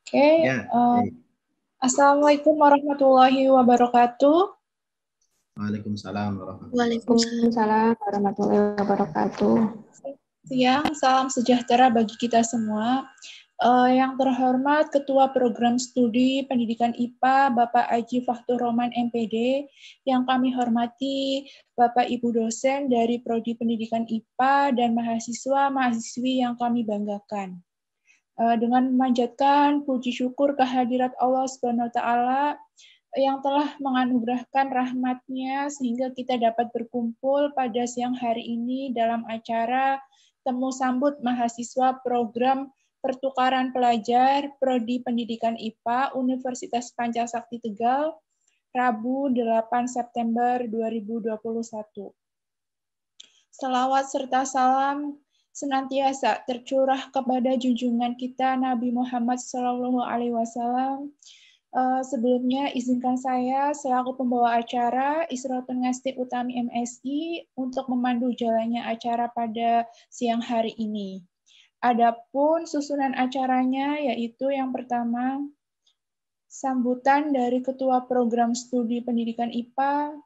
Oke, Ya, Assalamualaikum warahmatullahi wabarakatuh. Waalaikumsalam warahmatullahi Waalaikumsalam warahmatullahi wabarakatuh. Siang, salam sejahtera bagi kita semua. Yang terhormat Ketua Program Studi Pendidikan IPA, Bapak Aji Fahtur Roman MPD, yang kami hormati Bapak Ibu dosen dari Prodi Pendidikan IPA dan mahasiswa-mahasiswi yang kami banggakan. Dengan memanjatkan puji syukur kehadirat Allah Subhanahu wa taala yang telah menganugerahkan rahmat-Nya sehingga kita dapat berkumpul pada siang hari ini dalam acara temu sambut mahasiswa program pertukaran pelajar Prodi Pendidikan IPA Universitas Pancasakti Tegal, Rabu 8 September 2021. Selawat serta salam senantiasa tercurah kepada junjungan kita Nabi Muhammad SAW. Sebelumnya izinkan saya selaku pembawa acara Isratun Ngasti Utami MSI untuk memandu jalannya acara pada siang hari ini. Adapun susunan acaranya yaitu yang pertama sambutan dari Ketua Program Studi Pendidikan IPA,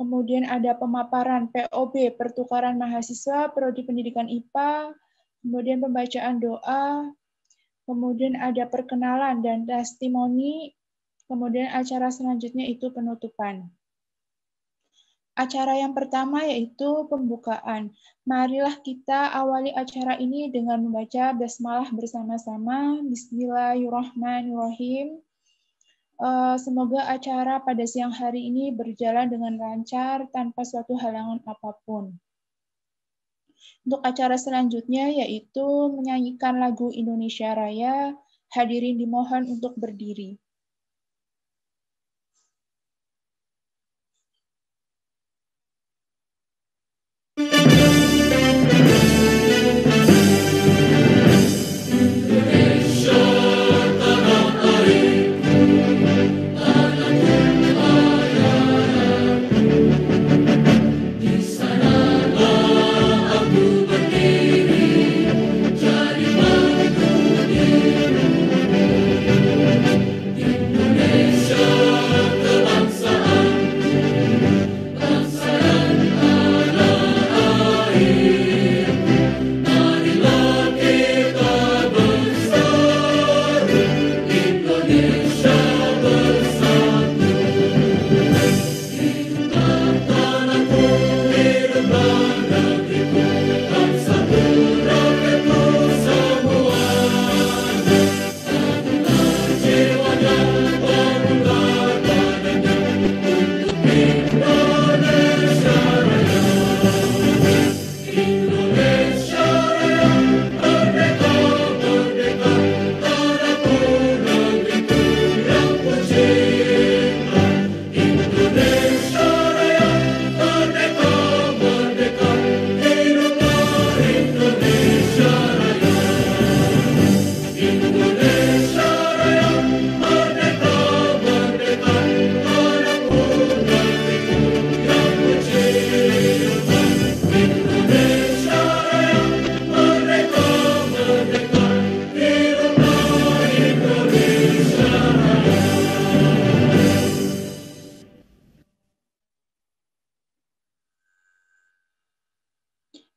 kemudian ada pemaparan POB pertukaran mahasiswa Prodi Pendidikan IPA, kemudian pembacaan doa, kemudian ada perkenalan dan testimoni. Kemudian acara selanjutnya itu penutupan. Acara yang pertama yaitu pembukaan. Marilah kita awali acara ini dengan membaca basmalah bersama-sama. Bismillahirrahmanirrahim. Semoga acara pada siang hari ini berjalan dengan lancar tanpa suatu halangan apapun. Untuk acara selanjutnya yaitu menyanyikan lagu Indonesia Raya. Hadirin dimohon untuk berdiri.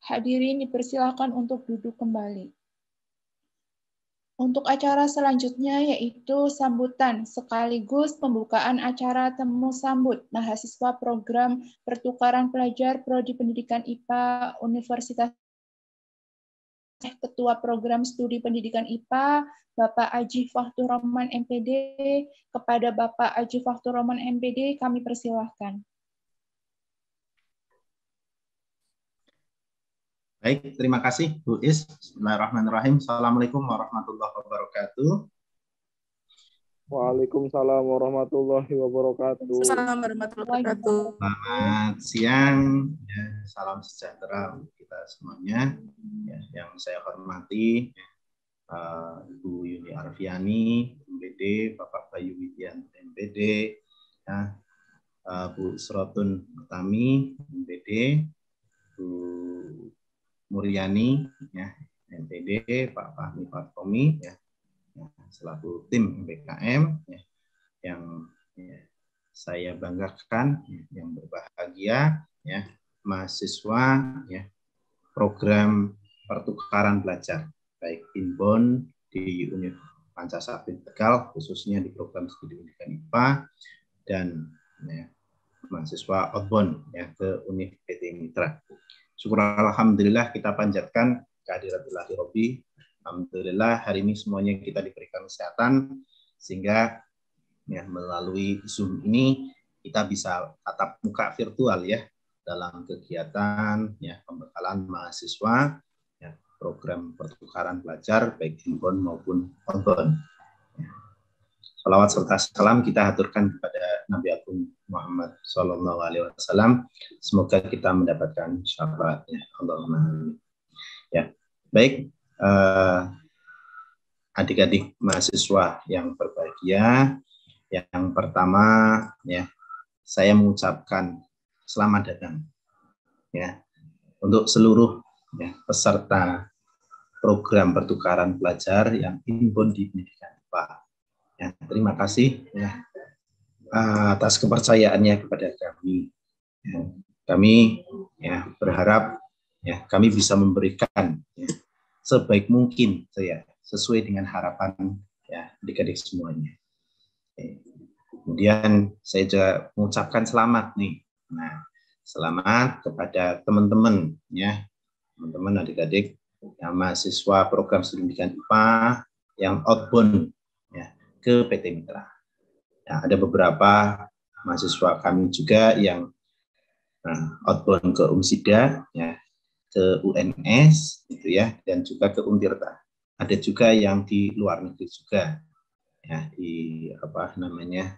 Hadirin dipersilakan untuk duduk kembali. Untuk acara selanjutnya yaitu sambutan sekaligus pembukaan acara temu sambut mahasiswa program pertukaran pelajar Prodi Pendidikan IPA Universitas. Ketua Program Studi Pendidikan IPA Bapak Aji Fahtur Roman MPD. Kepada Bapak Aji Fahtur Roman MPD kami persilahkan. Baik, terima kasih Bu Is. Bismillahirrahmanirrahim. Assalamualaikum warahmatullahi wabarakatuh. Waalaikumsalam warahmatullahi wabarakatuh. Selamat siang, ya, salam sejahtera untuk kita semuanya. Ya, yang saya hormati Ibu Yuni Arfiani, MPD, Bapak Bayu Widianto, MPD, ya, Bu Isratun Utami, MPD, Bu Muryani, ya, MPD, Pak Fahmi Fathomi, ya, ya, selaku tim PKM ya, yang ya, saya banggakan, yang berbahagia, ya, mahasiswa ya, program pertukaran belajar baik inbound di Universitas Pancasakti Tegal, khususnya di program studi pendidikan IPA, dan ya, mahasiswa outbound ya, ke Univ PT Mitra. Syukur alhamdulillah kita panjatkan kehadirat-Ilahi Robbi. Alhamdulillah hari ini semuanya kita diberikan kesehatan sehingga ya, melalui Zoom ini kita bisa tatap muka virtual ya dalam kegiatan ya, pembekalan mahasiswa ya, program pertukaran belajar baik inbound maupun outbound. Ya. Salawat serta salam kita haturkan kepada Nabi Agung Muhammad SAW. Semoga kita mendapatkan syafaatnya. Allahumma amin. Ya, baik. Adik-adik mahasiswa yang berbahagia, yang pertama ya, saya mengucapkan selamat datang ya untuk seluruh ya, peserta program pertukaran belajar yang inbound di pendidikan IPA. Ya, terima kasih ya, atas kepercayaannya kepada kami. Ya, kami ya, berharap ya, kami bisa memberikan ya, sebaik mungkin saya sesuai dengan harapan ya adik-adik semuanya. Kemudian saya juga mengucapkan selamat nih. Nah, selamat kepada teman-teman ya, teman-teman adik-adik yang mahasiswa program studi pendidikan IPA yang outbound ya, ke PT Mitra. Nah, ada beberapa mahasiswa kami juga yang outbound ke UNSIDA ya, ke UNS gitu ya, dan juga ke Untirta. Ada juga yang di luar negeri juga ya, di apa namanya,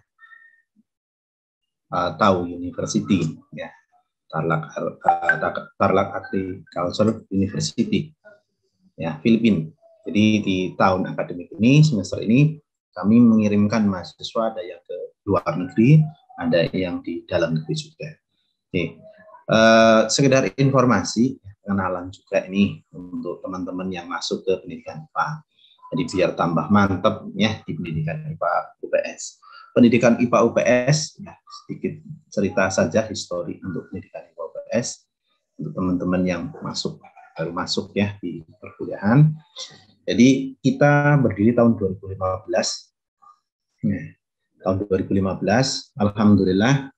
Tau University ya, Tarlac Agriculture University ya, Filipina. Jadi di tahun akademik ini, semester ini kami mengirimkan mahasiswa, ada yang ke luar negeri, ada yang di dalam negeri juga. Oke. Sekedar informasi, kenalan juga ini untuk teman-teman yang masuk ke pendidikan IPA. Jadi biar tambah mantap ya di pendidikan IPA UPS. Pendidikan IPA UPS, ya, sedikit cerita saja histori untuk pendidikan IPA UPS untuk teman-teman yang baru masuk ya di perkuliahan. Jadi kita berdiri tahun 2015. Ya, tahun 2015, alhamdulillah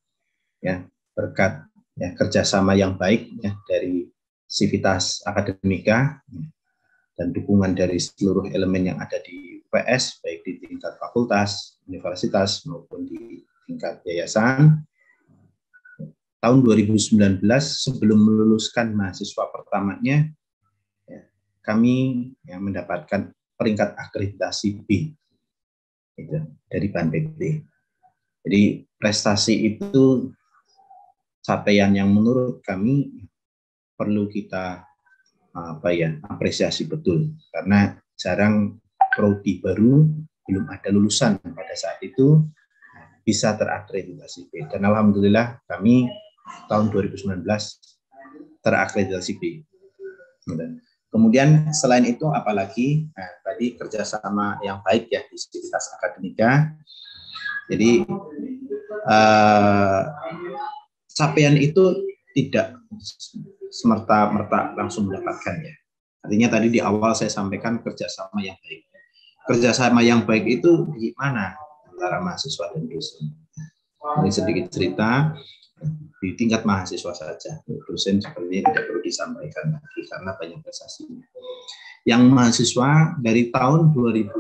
ya, berkat ya, kerjasama yang baik ya, dari Sivitas Akademika ya, dan dukungan dari seluruh elemen yang ada di UPS, baik di tingkat fakultas, universitas, maupun di tingkat yayasan. Tahun 2019, sebelum meluluskan mahasiswa pertamanya, ya, kami yang mendapatkan peringkat akreditasi B itu, dari BANPB. Jadi prestasi itu capaian yang menurut kami perlu kita apresiasi betul, karena jarang prodi baru belum ada lulusan pada saat itu bisa terakreditasi B, dan alhamdulillah kami tahun 2019 terakreditasi B. Kemudian selain itu apalagi tadi kerjasama yang baik ya di Sivitas Akademika. Jadi capaian itu tidak semerta-merta langsung mendapatkannya. Artinya tadi di awal saya sampaikan kerjasama yang baik. Kerjasama yang baik itu gimana antara mahasiswa dan dosen? Ini sedikit cerita di tingkat mahasiswa saja. Dosen sepertinya tidak perlu disampaikan lagi karena banyak prestasinya. Yang mahasiswa dari tahun 2000,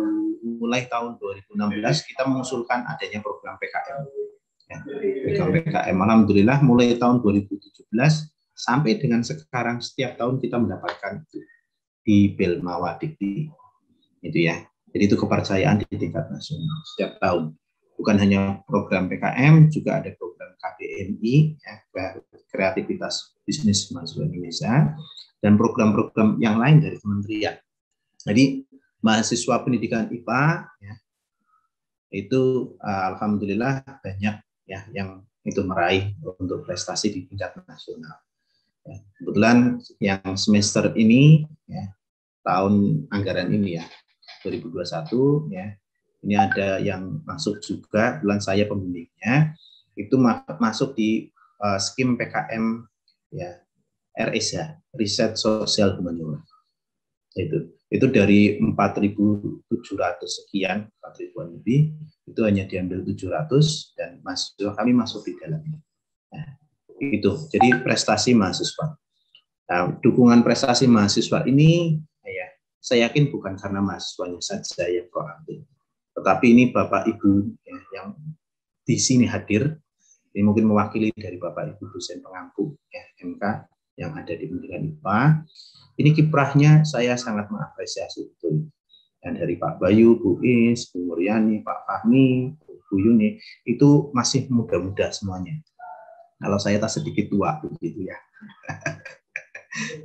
mulai tahun 2016 kita mengusulkan adanya program PKM. Ya, program PKM. Alhamdulillah mulai tahun 2017 sampai dengan sekarang setiap tahun kita mendapatkan di Belmawa Dikti, itu ya. Jadi itu kepercayaan di tingkat nasional setiap tahun. Bukan hanya program PKM, juga ada program KBMI, ya, Kreativitas Bisnis Mahasiswa Indonesia, dan program-program yang lain dari kementerian. Jadi mahasiswa pendidikan IPA, ya, itu alhamdulillah banyak ya yang itu meraih untuk prestasi di tingkat nasional. Kebetulan yang semester ini, ya, tahun anggaran ini ya, 2021 ya. Ini ada yang masuk juga, bulan saya pembimbingnya itu masuk di skim PKM ya, RSH, Riset Sosial Humaniora. Itu dari 4.700 sekian, 4.000-an lebih, itu hanya diambil 700 dan mahasiswa kami masuk di dalamnya. Nah, itu jadi prestasi mahasiswa. Nah, dukungan prestasi mahasiswa ini ya, saya yakin bukan karena mahasiswanya saja yang proaktif, tetapi ini Bapak Ibu ya, yang di sini hadir, ini mungkin mewakili dari Bapak Ibu dosen pengampu ya, MK yang ada di pendidikan IPA. Ini kiprahnya saya sangat mengapresiasi betul. Dan dari Pak Bayu, Bu Is, Bu Muryani, Pak Fahmi, Bu Yuni, itu masih muda-muda semuanya. Kalau saya tak sedikit tua begitu ya.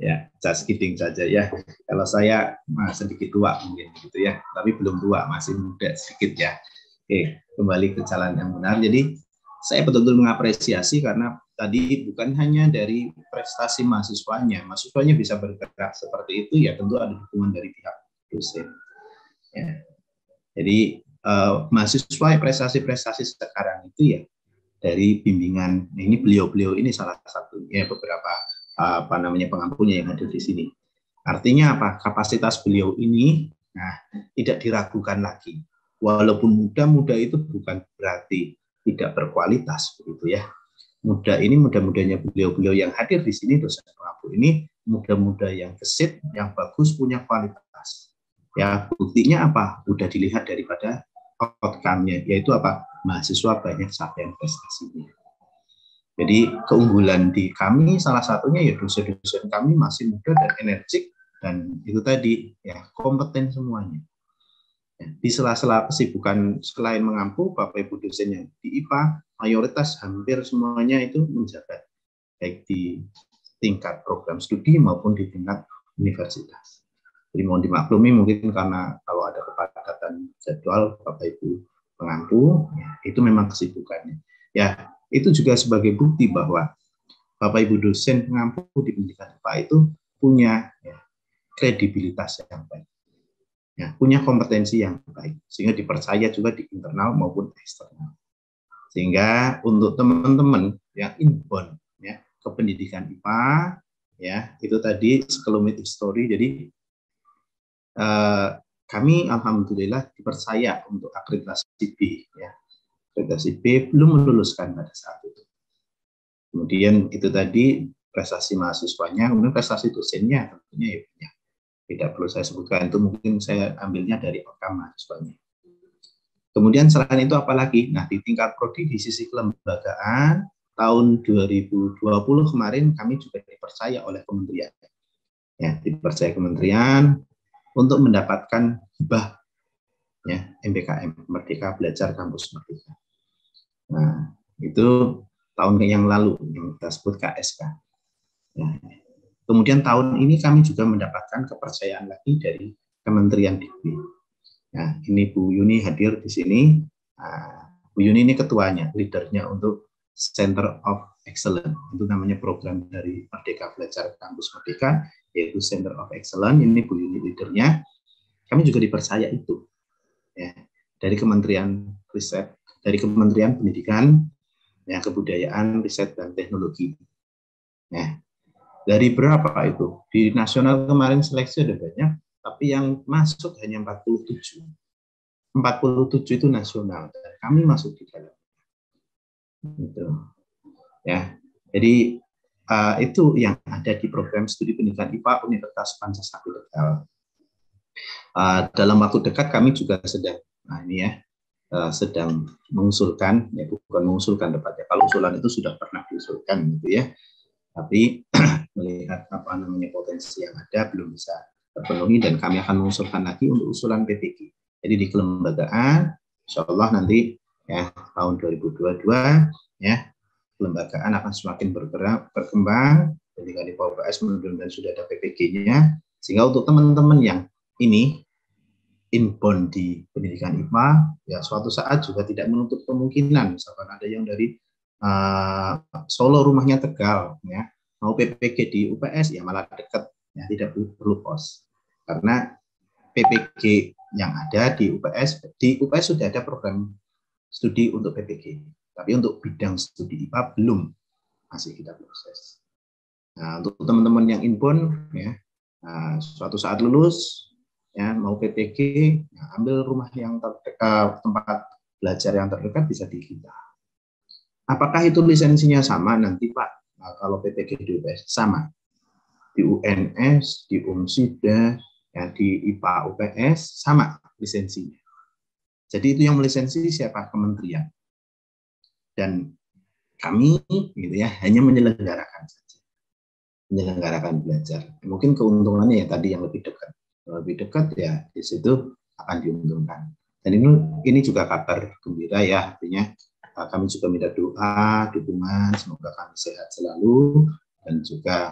Ya, just kidding saja ya. Kalau saya sedikit tua mungkin gitu ya, tapi belum tua, masih muda sedikit ya. Oke, kembali ke jalan yang benar. Jadi saya betul-betul mengapresiasi karena tadi bukan hanya dari prestasi mahasiswanya bisa bergerak seperti itu ya, tentu ada dukungan dari pihak dosen. Ya. Jadi mahasiswa prestasi-prestasi sekarang itu ya dari bimbingan. Ini beliau-beliau ini salah satunya, beberapa pengampunya yang hadir di sini. Artinya apa? Kapasitas beliau ini tidak diragukan lagi. Walaupun muda-muda itu bukan berarti tidak berkualitas begitu ya. Muda-mudanya beliau-beliau yang hadir di sini, dosen pengampu ini muda-muda yang gesit, yang bagus, punya kualitas. Ya, buktinya apa? Udah dilihat daripada outcome-nya, yaitu apa? Mahasiswa banyak capaian prestasinya. Jadi keunggulan di kami salah satunya ya dosen-dosen kami masih muda dan energik, dan itu tadi ya kompeten semuanya. Ya, di sela-sela kesibukan selain mengampu, Bapak Ibu dosen yang di IPA mayoritas hampir semuanya itu menjabat baik di tingkat program studi maupun di tingkat universitas. Jadi mohon dimaklumi mungkin karena kalau ada kepadatan jadwal Bapak Ibu pengampu, ya, itu memang kesibukannya. Ya, itu juga sebagai bukti bahwa Bapak Ibu dosen pengampu di pendidikan IPA itu punya ya, kredibilitas yang baik, ya, punya kompetensi yang baik, sehingga dipercaya juga di internal maupun eksternal. Sehingga untuk teman-teman yang inbound ya, ke pendidikan IPA, ya itu tadi sekelumit histori. Jadi kami alhamdulillah dipercaya untuk akreditasi B, ya. Akreditasi B belum meluluskan pada saat itu. Kemudian itu tadi prestasi mahasiswanya, kemudian prestasi dosennya tentunya ya, tidak perlu saya sebutkan, itu mungkin saya ambilnya dari outcome mahasiswanya. Kemudian selain itu apalagi? Nah, di tingkat prodi di sisi kelembagaan tahun 2020 kemarin kami juga dipercaya oleh kementerian. Ya, dipercaya kementerian untuk mendapatkan hibah ya MBKM, Merdeka Belajar Kampus Merdeka. Nah, itu tahun yang lalu yang kita sebut KSK. Ya. Kemudian tahun ini kami juga mendapatkan kepercayaan lagi dari Kementerian Dikti. Nah, ini Bu Yuni hadir di sini. Bu Yuni ini ketuanya, leadernya untuk Center of Excellence. Itu namanya program dari Merdeka Belajar Kampus Merdeka, yaitu Center of Excellence. Ini Bu Yuni leadernya. Kami juga dipercaya itu. Ya, dari Kementerian Riset, dari Kementerian Pendidikan, ya, Kebudayaan, Riset, dan Teknologi. Ya, dari berapa itu? Di nasional kemarin seleksi ada banyak, tapi yang masuk hanya 47. 47 itu nasional, dan kami masuk di dalam. Gitu. Ya, jadi itu yang ada di program studi pendidikan IPA Universitas Pancasila Tegal. Dalam waktu dekat kami juga sedang, sedang mengusulkan, ya bukan mengusulkan tepatnya, kalau usulan itu sudah pernah diusulkan gitu ya, tapi melihat potensi yang ada belum bisa terpenuhi, dan kami akan mengusulkan lagi untuk usulan PPG. Jadi di kelembagaan, insya Allah nanti ya tahun 2022 ya kelembagaan akan semakin berkembang. Pendidikan IPA UPS mudah-mudahan sudah ada PPG-nya, sehingga untuk teman-teman yang ini inbound di pendidikan IPA, ya suatu saat juga tidak menutup kemungkinan, misalkan ada yang dari Solo rumahnya Tegal, ya mau PPG di UPS ya malah dekat, ya tidak perlu kos, karena PPG yang ada di UPS sudah ada program studi untuk PPG, tapi untuk bidang studi IPA belum, masih kita proses. Nah, untuk teman-teman yang inbound ya, suatu saat lulus ya mau PPG, ya, ambil rumah yang terdekat, tempat belajar yang terdekat bisa di kita. Apakah itu lisensinya sama nanti Pak? Nah, kalau PPG di UPS sama, di UNS, di UNSIDA, ya, di IPA UPS sama lisensinya. Jadi itu yang melisensi siapa? Kementerian. Dan kami gitu ya hanya menyelenggarakan saja, menyelenggarakan belajar. Mungkin keuntungannya ya tadi yang lebih dekat. Lebih dekat ya di situ akan diuntungkan. Dan ini juga kabar gembira ya, artinya kami juga minta doa, dukungan, semoga kami sehat selalu dan juga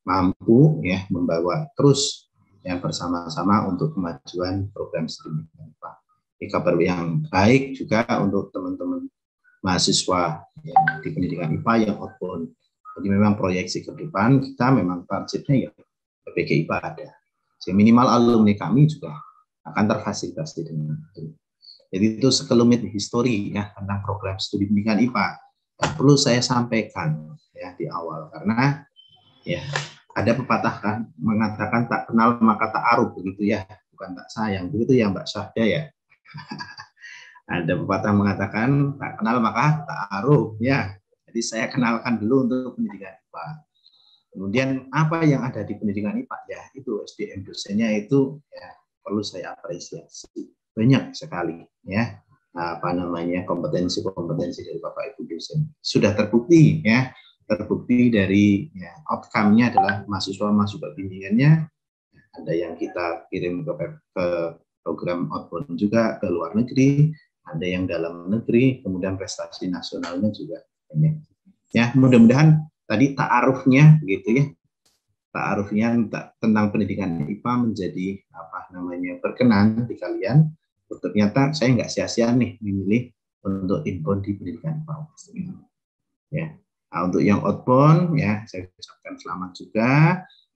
mampu ya membawa terus yang bersama-sama untuk kemajuan program studi IPA. Ini kabar yang baik juga untuk teman-teman mahasiswa yang di pendidikan IPA yang outbound. Jadi memang proyeksi ke depan kita memang targetnya ya PPG IPA ada. Jadi minimal alumni kami juga akan terfasilitasi dengan itu. Jadi itu sekelumit histori ya tentang program studi pendidikan IPA. Yang perlu saya sampaikan ya di awal karena ya ada pepatah kan mengatakan tak kenal maka tak aruf begitu ya, bukan tak sayang begitu ya Mbak Syahda ya. Ada pepatah mengatakan tak kenal maka tak aruf ya. Jadi saya kenalkan dulu untuk pendidikan IPA. Kemudian apa yang ada di pendidikan IPA ya itu SDM dosennya itu ya perlu saya apresiasi. Banyak sekali ya apa namanya kompetensi dari Bapak Ibu dosen sudah terbukti ya, terbukti dari ya, outcome-nya adalah mahasiswa masuk ke bimbingannya, ada yang kita kirim ke program outbound juga ke luar negeri, ada yang dalam negeri, kemudian prestasi nasionalnya juga banyak ya. Mudah-mudahan tadi ta'arufnya begitu ya, ta'arufnya tentang pendidikan IPA menjadi apa namanya berkenan di kalian. Ternyata saya nggak sia-sia nih memilih untuk inbound di pendidikan IPA. Ya, nah, untuk yang outbound ya saya ucapkan selamat juga.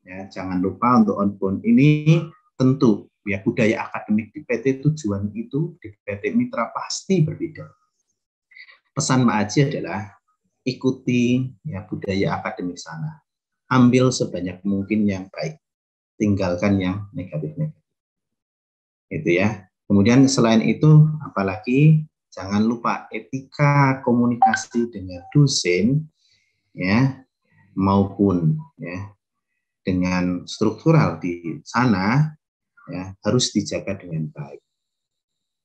Ya, jangan lupa untuk outbound ini tentu ya budaya akademik di PT tujuan itu di PT Mitra pasti berbeda. Pesan Mbak Aji adalah ikuti ya budaya akademik sana. Ambil sebanyak mungkin yang baik, tinggalkan yang negatif-negatif. Itu ya. Kemudian selain itu, apalagi jangan lupa etika komunikasi dengan dosen, ya, maupun ya dengan struktural di sana, ya, harus dijaga dengan baik.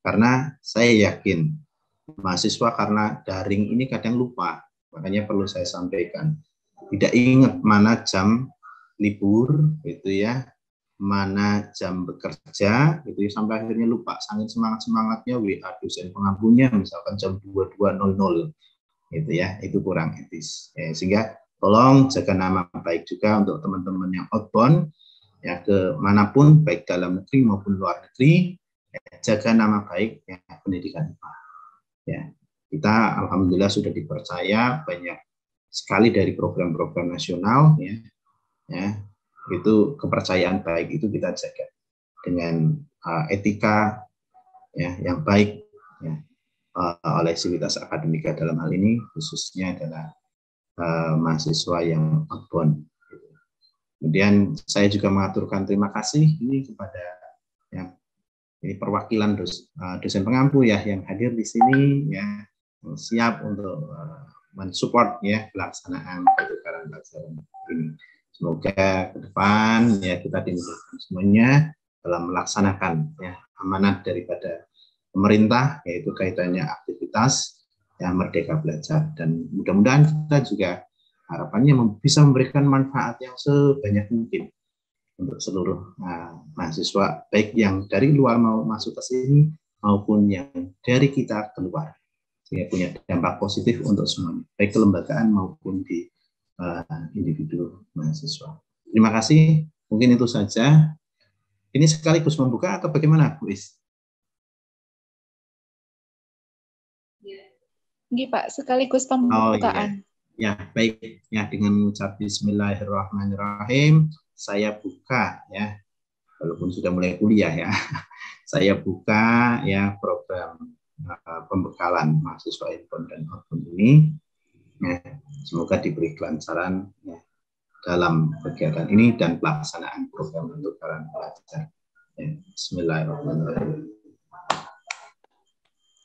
Karena saya yakin mahasiswa karena daring ini kadang lupa, makanya perlu saya sampaikan. Tidak ingat mana jam libur, gitu ya. Mana jam bekerja gitu ya, sampai akhirnya lupa saking semangatnya WA dosen pengampunya misalkan jam 22.00 gitu ya, itu kurang etis sehingga tolong jaga nama baik juga untuk teman-teman yang outbound ya ke manapun baik dalam negeri maupun luar negeri, jaga nama baik ya pendidikan IPA ya. Kita alhamdulillah sudah dipercaya banyak sekali dari program-program nasional ya itu kepercayaan baik itu kita jaga dengan etika ya yang baik ya, oleh sivitas akademika dalam hal ini khususnya adalah mahasiswa yang outbound. Kemudian saya juga mengaturkan terima kasih ini kepada ya, ini perwakilan dosen pengampu ya yang hadir di sini ya yang siap untuk mensupport ya pelaksanaan pertukaran pelajaran ini. Semoga ke depan ya kita dimudahkan semuanya dalam melaksanakan ya amanat daripada pemerintah yaitu kaitannya aktivitas yang merdeka belajar, dan mudah-mudahan kita juga harapannya bisa memberikan manfaat yang sebanyak mungkin untuk seluruh mahasiswa baik yang dari luar mau masuk ke sini maupun yang dari kita keluar sehingga punya dampak positif untuk semuanya baik kelembagaan maupun di individu mahasiswa. Terima kasih. Mungkin itu saja. Ini sekaligus membuka atau bagaimana, Bu Is? Iya, Pak. Sekaligus pembukaan. Ya, baik. Ya, dengan mengucap Bismillahirrahmanirrahim, saya buka ya. Walaupun sudah mulai kuliah ya. saya buka ya program pembekalan mahasiswa inbound dan outbound ini. Ya, semoga diberi kelancaran ya, dalam kegiatan ini dan pelaksanaan program pertukaran pelajar. Ya, Bismillahirrahmanirrahim.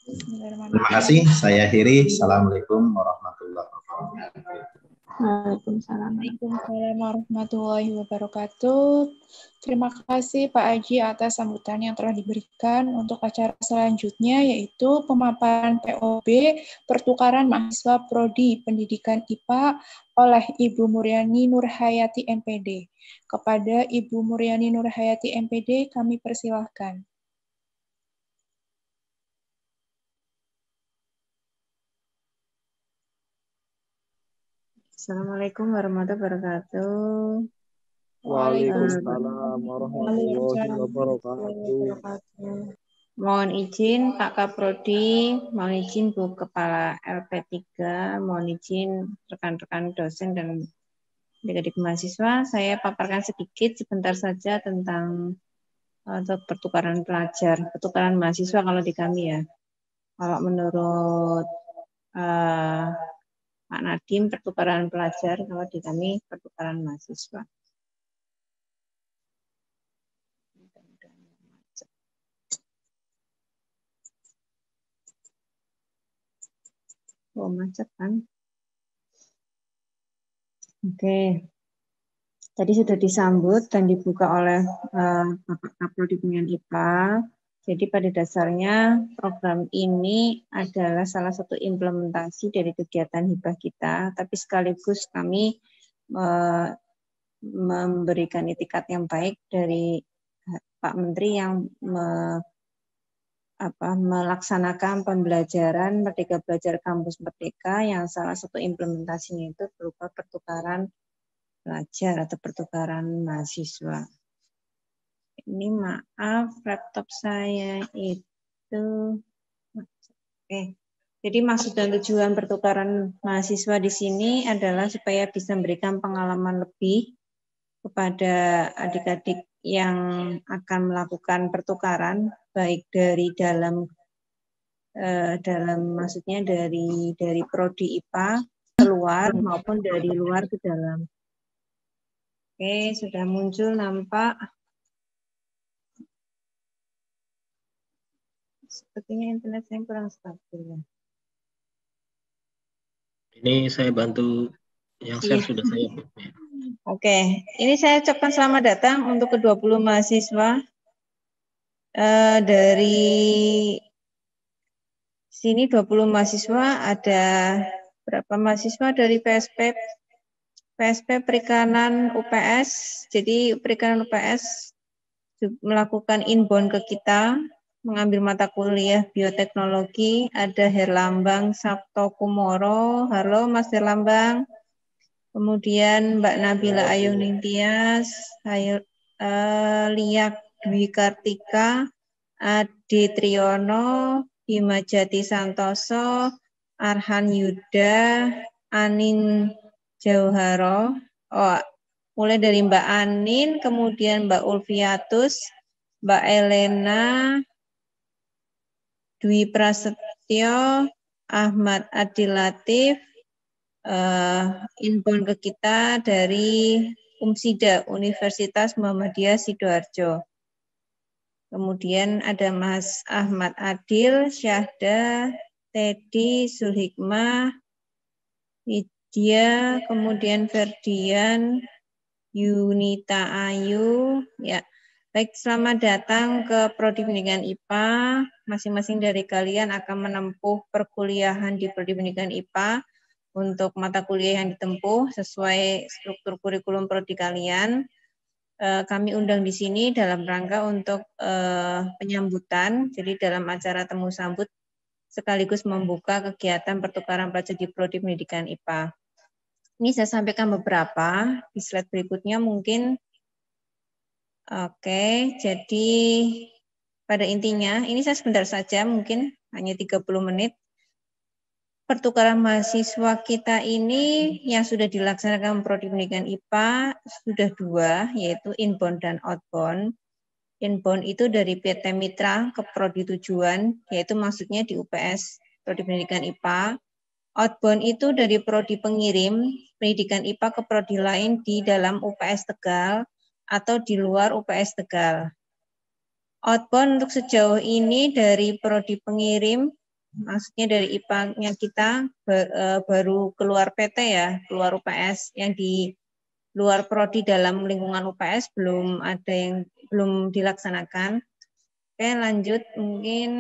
Terima kasih. Saya akhiri. Assalamualaikum warahmatullahi wabarakatuh. Waalaikumsalam. Waalaikumsalam warahmatullahi wabarakatuh. Terima kasih Pak Aji atas sambutan yang telah diberikan. Untuk acara selanjutnya yaitu pemaparan POB pertukaran mahasiswa Prodi Pendidikan IPA oleh Ibu Muryani Nurhayati MPD. Kepada Ibu Muryani Nurhayati MPD kami persilahkan. Assalamualaikum warahmatullahi wabarakatuh. Waalaikumsalam warahmatullahi wabarakatuh. Mohon izin Pak Kaprodi, mohon izin Bu Kepala LP3, mohon izin rekan-rekan dosen dan adik-adik mahasiswa, saya paparkan sedikit sebentar saja tentang untuk pertukaran pelajar, pertukaran mahasiswa kalau di kami ya. Kalau menurut Pak Nadiem pertukaran pelajar, kalau di kami pertukaran mahasiswa. Oh, macet kan? Oke. Tadi sudah disambut dan dibuka oleh Bapak Kaprodi Pendidikan IPA. Jadi pada dasarnya program ini adalah salah satu implementasi dari kegiatan hibah kita, tapi sekaligus kami memberikan itikat yang baik dari Pak Menteri yang melaksanakan pembelajaran Merdeka Belajar Kampus Merdeka yang salah satu implementasinya itu berupa pertukaran pelajar atau pertukaran mahasiswa. Ini maaf, laptop saya itu. Oke. Jadi maksud dan tujuan pertukaran mahasiswa di sini adalah supaya bisa memberikan pengalaman lebih kepada adik-adik yang akan melakukan pertukaran, baik dari dalam maksudnya dari prodi IPA keluar maupun dari luar ke dalam. Oke, sudah muncul nampak. Sepertinya internet saya kurang stabil ya. Ini saya bantu yang share sudah saya. Oke, ini saya ucapkan selamat datang untuk ke-20 mahasiswa dari sini 20 mahasiswa, ada berapa mahasiswa dari PSP Perikanan UPS. Jadi Perikanan UPS melakukan inbound ke kita, mengambil mata kuliah bioteknologi. Ada Herlambang Sabto Kumoro. Halo Mas Herlambang. Kemudian Mbak Nabila Ayung Ningtyas, Liak Dwi Kartika, Adi Triyono, Bima Jati Santoso, Arhan Yuda, Anin Jauharo, mulai dari Mbak Anin, kemudian Mbak Ulfiatus, Mbak Elena, Dwi Prasetyo, Ahmad Adil Latif, inbound ke kita dari UMSIDA, Universitas Muhammadiyah Sidoarjo. Kemudian ada Mas Ahmad Adil, Syahda, Teddy, Zulhikmah, Widya, kemudian Ferdian, Yunita Ayu. Ya, baik, selamat datang ke Prodi Pendidikan IPA. Masing-masing dari kalian akan menempuh perkuliahan di Prodi Pendidikan IPA untuk mata kuliah yang ditempuh sesuai struktur kurikulum prodi kalian. Kami undang di sini dalam rangka untuk penyambutan, jadi dalam acara temu sambut sekaligus membuka kegiatan pertukaran pelajar di Prodi Pendidikan IPA. Ini saya sampaikan beberapa, di slide berikutnya mungkin. Oke, jadi pada intinya, ini saya sebentar saja, mungkin hanya 30 menit. Pertukaran mahasiswa kita ini yang sudah dilaksanakan Prodi Pendidikan IPA sudah 2, yaitu inbound dan outbound. Inbound itu dari PT Mitra ke prodi tujuan, yaitu maksudnya di UPS, Prodi Pendidikan IPA. Outbound itu dari prodi pengirim, pendidikan IPA ke prodi lain di dalam UPS Tegal atau di luar UPS Tegal. Outbound untuk sejauh ini dari prodi pengirim, maksudnya dari IPA-nya kita baru keluar PT ya, keluar UPS, yang di luar prodi dalam lingkungan UPS belum ada yang belum dilaksanakan. Oke, lanjut. Mungkin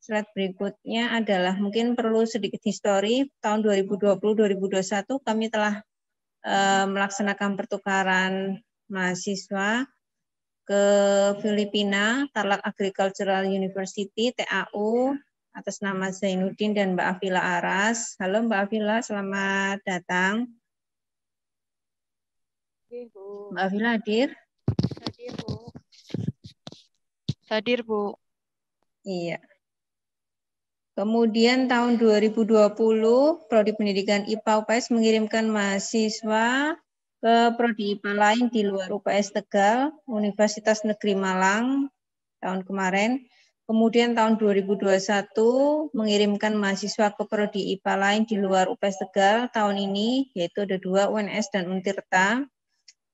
slide berikutnya adalah mungkin perlu sedikit histori. Tahun 2020-2021 kami telah melaksanakan pertukaran mahasiswa ke Filipina, Tarlac Agricultural University, TAU, atas nama Zainuddin dan Mbak Afila Aras. Halo Mbak Afila, selamat datang. Mbak Afila hadir? Hadir, Bu. Hadir, Bu. Iya. Kemudian tahun 2020, Prodi Pendidikan IPA UPS mengirimkan mahasiswa ke Prodi IPA lain di luar UPS Tegal, Universitas Negeri Malang, tahun kemarin. Kemudian tahun 2021 mengirimkan mahasiswa ke Prodi IPA lain di luar UPS Tegal tahun ini, yaitu ada 2, UNS dan Untirta.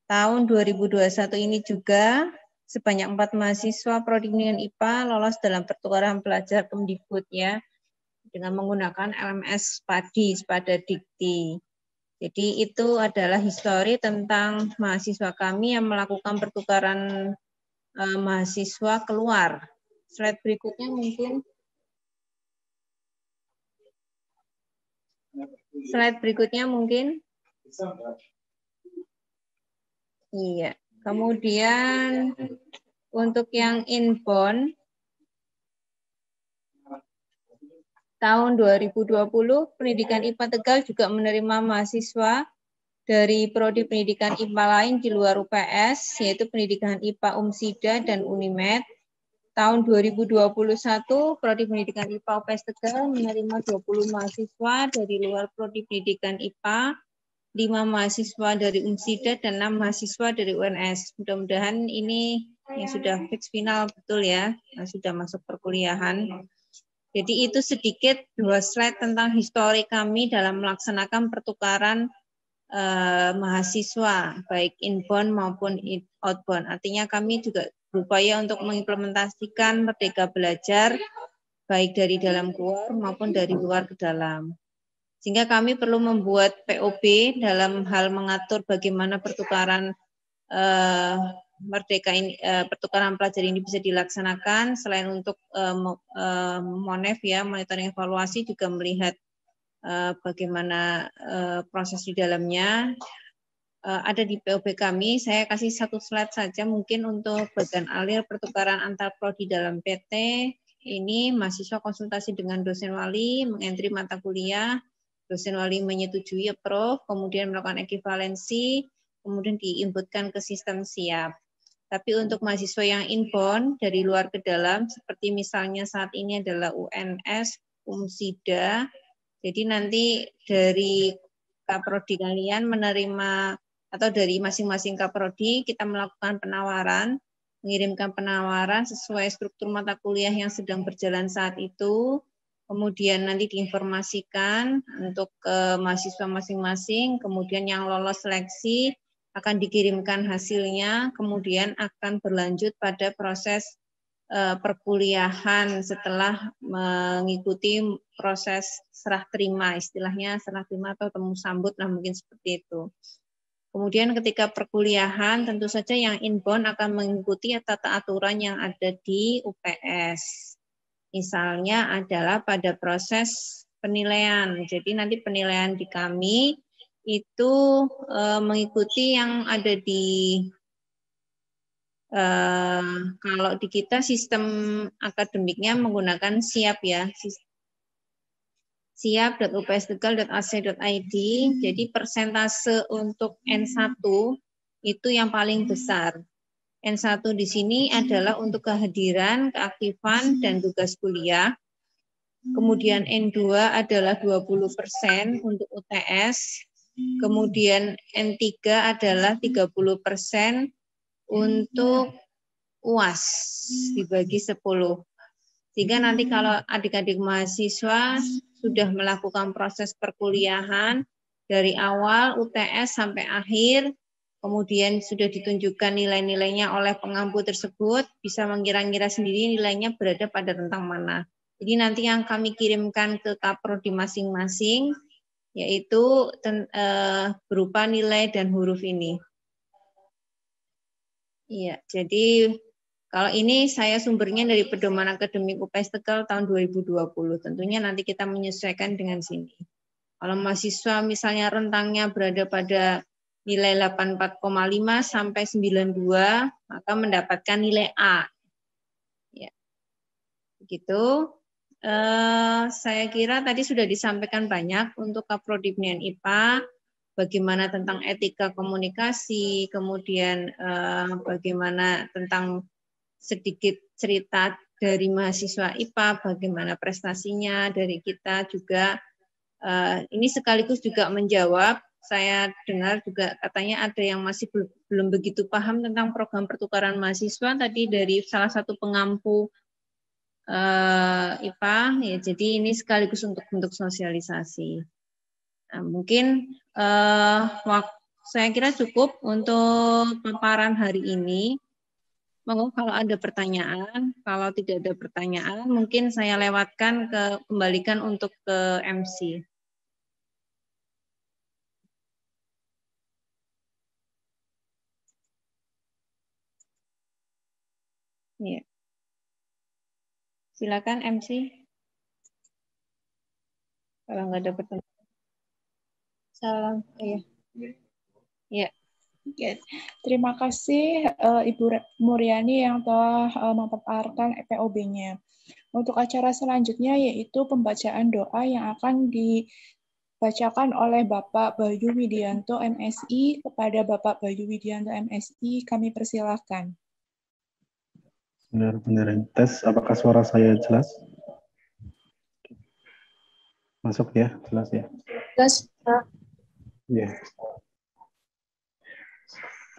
Tahun 2021 ini juga sebanyak 4 mahasiswa Prodi Pendidikan IPA lolos dalam pertukaran pelajar Kemdikbud ya, dengan menggunakan LMS Padi, Spada Dikti. Jadi itu adalah histori tentang mahasiswa kami yang melakukan pertukaran mahasiswa keluar. Slide berikutnya mungkin. Slide berikutnya mungkin. Iya. Kemudian untuk yang inbound tahun 2020 Pendidikan IPA Tegal juga menerima mahasiswa dari prodi pendidikan IPA lain di luar UPS, yaitu Pendidikan IPA Umsida dan Unimed. Tahun 2021 prodi pendidikan IPA UPS Tegal menerima 20 mahasiswa dari luar prodi pendidikan IPA, 5 mahasiswa dari Umsida dan 6 mahasiswa dari UNS. Mudah-mudahan ini yang sudah fix final betul ya, yang sudah masuk perkuliahan. Jadi itu sedikit 2 slide tentang histori kami dalam melaksanakan pertukaran mahasiswa, baik inbound maupun outbound. Artinya kami juga berupaya untuk mengimplementasikan Merdeka Belajar, baik dari dalam keluar maupun dari luar ke dalam. Sehingga kami perlu membuat POB dalam hal mengatur bagaimana pertukaran Merdeka ini, pertukaran pelajar ini bisa dilaksanakan. Selain untuk MONEF ya, monitoring evaluasi, juga melihat bagaimana proses di dalamnya. Ada di POB kami. Saya kasih 1 slide saja mungkin untuk bagian alir pertukaran antar prodi dalam PT. Ini mahasiswa konsultasi dengan dosen wali, mengentri mata kuliah, dosen wali menyetujui approve, kemudian melakukan ekivalensi, kemudian diinputkan ke sistem siap. Tapi untuk mahasiswa yang inbound dari luar ke dalam, seperti misalnya saat ini adalah UNS, Umsida, jadi nanti dari Kaprodi kalian menerima, atau dari masing-masing Kaprodi kita melakukan penawaran, mengirimkan penawaran sesuai struktur mata kuliah yang sedang berjalan saat itu, kemudian nanti diinformasikan untuk ke mahasiswa masing-masing, kemudian yang lolos seleksi akan dikirimkan hasilnya, kemudian akan berlanjut pada proses perkuliahan setelah mengikuti proses serah terima, istilahnya serah terima atau temu sambut lah mungkin seperti itu. Kemudian ketika perkuliahan tentu saja yang inbound akan mengikuti tata aturan yang ada di UPS. Misalnya adalah pada proses penilaian. Jadi nanti penilaian di kami itu mengikuti yang ada di kalau di kita sistem akademiknya menggunakan SIAP ya. siap.upstegal.ac.id. Jadi persentase untuk N1 itu yang paling besar. N1 di sini adalah untuk kehadiran, keaktifan, dan tugas kuliah. Kemudian N2 adalah 20% untuk UTS. Kemudian N3 adalah 30% untuk UAS dibagi 10. Sehingga nanti kalau adik-adik mahasiswa sudah melakukan proses perkuliahan dari awal UTS sampai akhir, kemudian sudah ditunjukkan nilai-nilainya oleh pengampu tersebut, bisa mengira-ngira sendiri nilainya berada pada rentang mana. Jadi nanti yang kami kirimkan ke kaprodi masing-masing, yaitu berupa nilai dan huruf ini. Iya, jadi kalau ini saya sumbernya dari Pedoman Akademik UPS Tegal tahun 2020. Tentunya nanti kita menyesuaikan dengan sini. Kalau mahasiswa misalnya rentangnya berada pada nilai 84,5 sampai 92, maka mendapatkan nilai A. Ya, begitu. Saya kira tadi sudah disampaikan banyak untuk Kaprodi Pendidikan IPA, bagaimana tentang etika komunikasi, kemudian bagaimana tentang sedikit cerita dari mahasiswa IPA, bagaimana prestasinya dari kita juga. Ini sekaligus juga menjawab, saya dengar juga katanya ada yang masih belum begitu paham tentang program pertukaran mahasiswa tadi dari salah satu pengampu IPA, ya, jadi ini sekaligus untuk bentuk sosialisasi. Nah, mungkin saya kira cukup untuk paparan hari ini. Monggo kalau ada pertanyaan, kalau tidak ada pertanyaan, mungkin saya lewatkan kembalikan untuk ke MC. Ya. Silakan MC. Kalau nggak ada pertanyaan. Salam. Iya. Ya. Oke. Terima kasih Ibu Muryani yang telah memaparkan POB-nya. Untuk acara selanjutnya yaitu pembacaan doa yang akan dibacakan oleh Bapak Bayu Widianto MSI. Kepada Bapak Bayu Widianto MSI, kami persilahkan. Benar-benar tes, apakah suara saya jelas? Masuk ya, jelas ya? Jelas, Pak. Ya.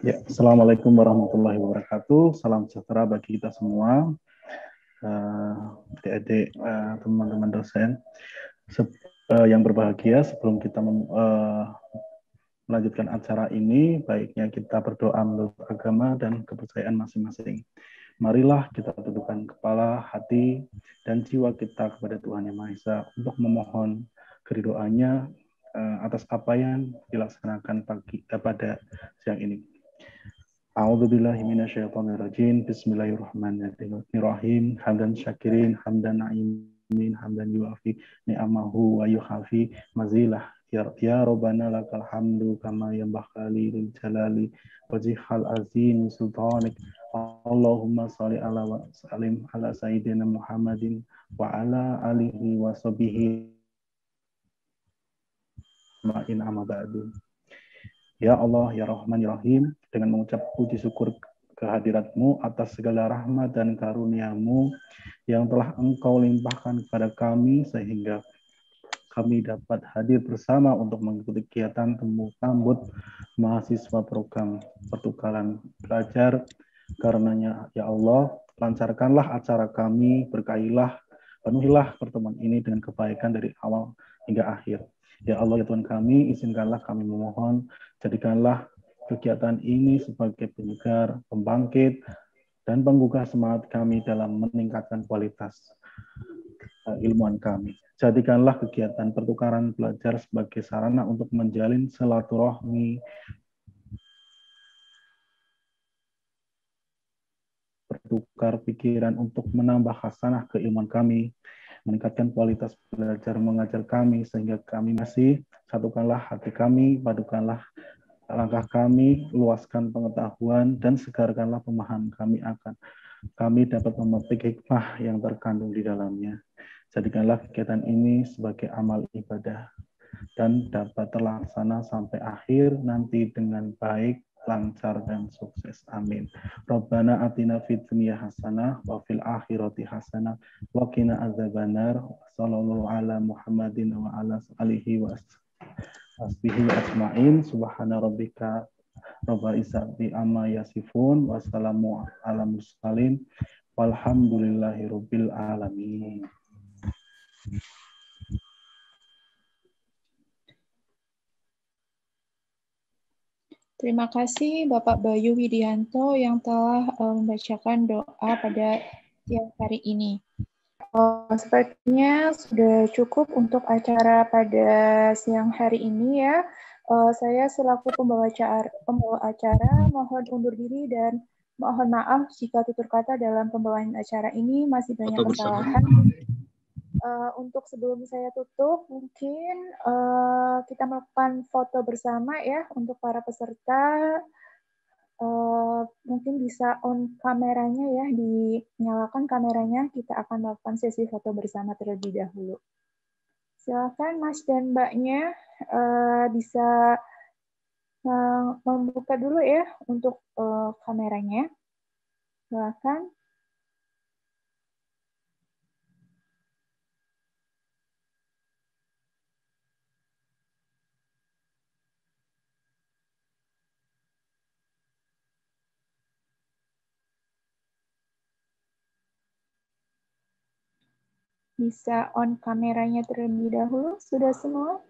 Ya, Assalamualaikum warahmatullahi wabarakatuh. Salam sejahtera bagi kita semua, adik-adik, teman-teman dosen yang berbahagia. Sebelum kita melanjutkan acara ini, baiknya kita berdoa menurut agama dan kepercayaan masing-masing. Marilah kita tundukkan kepala, hati, dan jiwa kita kepada Tuhan Yang Maha Esa untuk memohon keridhoannya atas apa yang dilaksanakan pada siang ini. A'udzubillahi minasyaitonirrajim. Bismillahirrahmanirrahim. Hamdan syakirin, hamdan na'imin, hamdan yuafi ni'amahu wa yuhafi mazilah. Ya Rabbana lakal hamdu kama yanbaghi lil jalali wajhal azim sultanik. Allahumma shalli ala wa sallim ala sayyidina Muhammadin wa ala alihi wa sahbihi ma'in amma ba'du. Ya Allah, Ya Rahman, Ya Rahim, dengan mengucap puji syukur kehadirat-Mu atas segala rahmat dan karunia-Mu yang telah Engkau limpahkan kepada kami sehingga kami dapat hadir bersama untuk mengikuti kegiatan sambut mahasiswa program pertukaran pelajar. Karenanya, Ya Allah, lancarkanlah acara kami, berkahilah, penuhilah pertemuan ini dengan kebaikan dari awal hingga akhir. Ya Allah, ya Tuhan kami, izinkanlah kami memohon, jadikanlah kegiatan ini sebagai penyegar, pembangkit, dan penggugah semangat kami dalam meningkatkan kualitas ilmuwan kami. Jadikanlah kegiatan pertukaran pelajar sebagai sarana untuk menjalin silaturahmi, bertukar pikiran untuk menambah hasanah keilmuan kami, meningkatkan kualitas belajar mengajar kami, sehingga kami masih satukanlah hati kami, padukanlah langkah kami, luaskan pengetahuan, dan segarkanlah pemahaman kami akan kami dapat memetik hikmah yang terkandung di dalamnya. Jadikanlah kegiatan ini sebagai amal ibadah dan dapat terlaksana sampai akhir nanti dengan baik, lancar, dan sukses. Amin. Rabbana atina fid dunya hasanah wa fil akhirati hasanah wa qina adzabannar. Sallallahu ala Muhammadin wa ala alihi wa asbihi ajmain. Subhana rabbika Rabbal izzati amma yasifun. Wassalamu ala mursalin. Walhamdulillahirabbil alamin. Terima kasih Bapak Bayu Widianto yang telah membacakan doa pada siang hari ini. Sepertinya sudah cukup untuk acara pada siang hari ini ya. Saya selaku pembawa acara mohon undur diri dan mohon maaf jika tutur kata dalam pembawaan acara ini masih banyak kesalahan. Untuk sebelum saya tutup, mungkin kita melakukan foto bersama ya untuk para peserta. Mungkin bisa on kameranya ya, dinyalakan kameranya. Kita akan melakukan sesi foto bersama terlebih dahulu. Silakan Mas dan Mbaknya bisa membuka dulu ya untuk kameranya. Silakan. Bisa on kameranya terlebih dahulu. Sudah semua?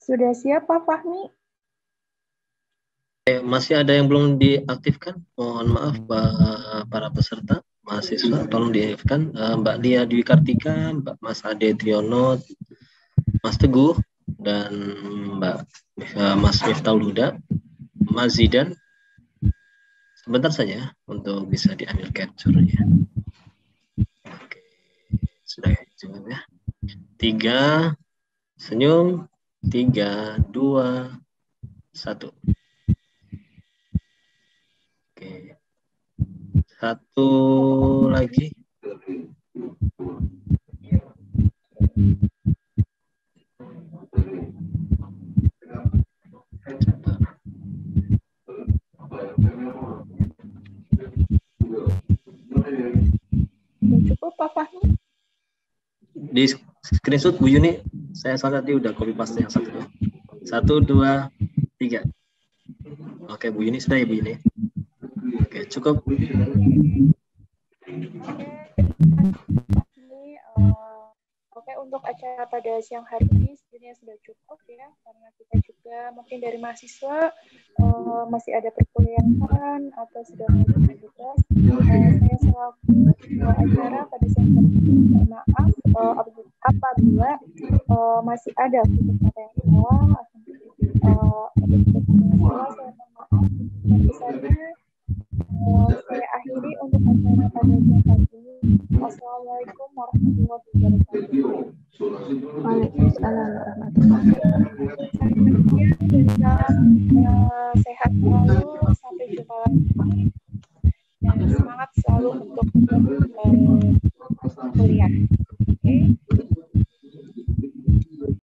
Sudah siap Pak Fahmi? Masih ada yang belum diaktifkan? Mohon maaf para peserta, mahasiswa, tolong diaktifkan. Mbak Lia Dwi Kartika, Mas Ade Triono, Mas Teguh, dan Mas Miftahul Huda, Mas Zidan. Sebentar saja untuk bisa diambil capture-nya. Oke, sudah cukup ya. 3, senyum, 3, 2, 1. Oke. 1 lagi. Cukup Pak Fahmi? Di screenshot Bu Yuni, saya salah tadi udah copy paste yang satunya. 1, 2, 3. Oke Bu Yuni, sudah ya Bu Yuni? Oke, cukup. Oke, untuk acara pada siang hari ini sebenarnya sudah cukup ya, karena kita juga mungkin dari mahasiswa masih ada perkuliahan atau sudah melakukan tugas. Saya selaku acara pada siang hari ini, mohon maaf apabila masih ada kata yang salah, saya mohon maaf. Besarnya saya akhiri untuk acara pada siang hari ini. Wassalamualaikum warahmatullahi wabarakatuh. Waalaikumsalam warahmatullahi wabarakatuh. Salam sehat selalu, sampai jumpa lagi. Dan semangat selalu untuk kuliah.